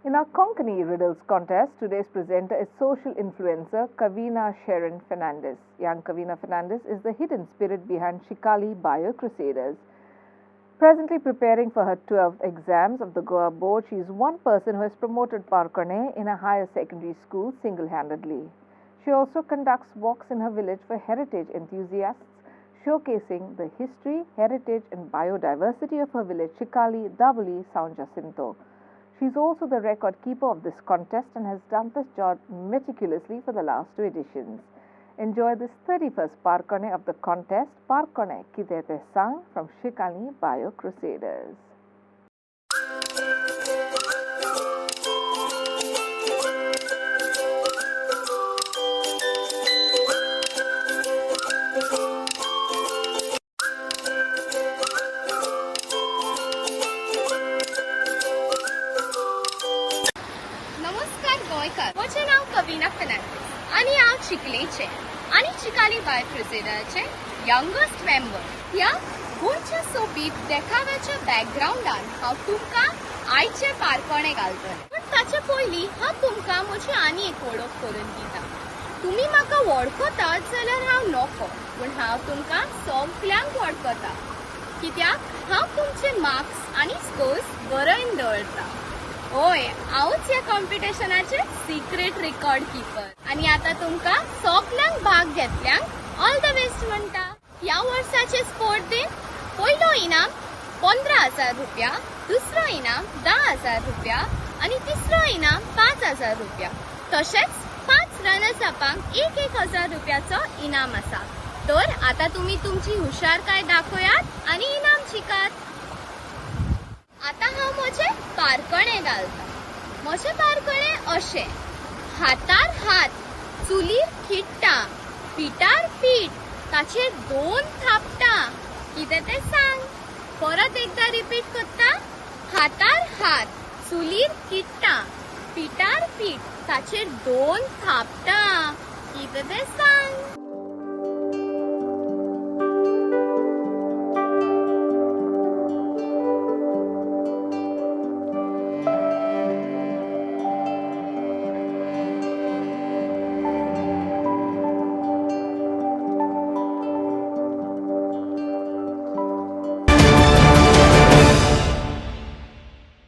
In our Konkani Riddles contest, today's presenter is social influencer Kavina Sharon Fernandez. Young Kavina Fernandez is the hidden spirit behind Shikali Bio Crusaders. Presently preparing for her 12th exams of the Goa board, she is one person who has promoted Parkone in a higher secondary school single-handedly. She also conducts walks in her village for heritage enthusiasts, showcasing the history, heritage and biodiversity of her village, Shikali Dabuli Sound Jacinto. She is also the record keeper of this contest and has done this job meticulously for the last 2 editions. Enjoy this 31st Parkone of the contest, Parkone Kidete Sang from Shikali Bio Crusaders. नमस्कार गोंयकार, म्हजें नांव कविना फर्नांडीस आनी हांव चिखलेचें आनी Chicalim bye क्रुसेडरचे youngest member. ह्या गोंयच्या सोबीत देखाव्याच्या बॅकग्राऊंडान हांव तुमकां आयचे पारकोणे घालतलें. पण ताचे पयलीं हांव तुमकां म्हजी आनी एक वळख करून दिता. तुमी म्हाका वळखतात जाल्यार हांव नोको, पूण हांव तुमकां सगळ्यांक वळखता, कित्याक हांव तुमचे मार्क्स आनी स्कोर्स बरयन दवरता. होय, हांवूच ह्या कॉम्पिटिशनाचे सिक्रेट रेकॉर्ड कीपर. आनी आता तुमकां सगळ्यांक भाग घेतल्यांक ऑल द बेस्ट म्हणटा. ह्या वर्साचे स्पर्धेत पयलो इनाम 15,000 रुपया, दुसरो इनाम 10,000 रुपया आनी तिसरो इनाम 5,000 रुपया. तशेंच 5 रनर्स अपांक 1,000 रुपयाचो इनाम आसा. तर आता तुम्ही तुमची हुशारकाय दाखयात आनी इनाम जिकात. आता हांव म्हजे पारकणे घालता. म्हजे पारकणे अशे: हातार हात, चुलीर खिट्टा, पिठार पीठ, ताचेर 2 थापटा. कितें तें सांग. परत एकदा रिपीट करता. हातार हात, चुलीर खिट्टा, पिठार पीठ, ताचेर 2 थापटा. कितें तें सांग.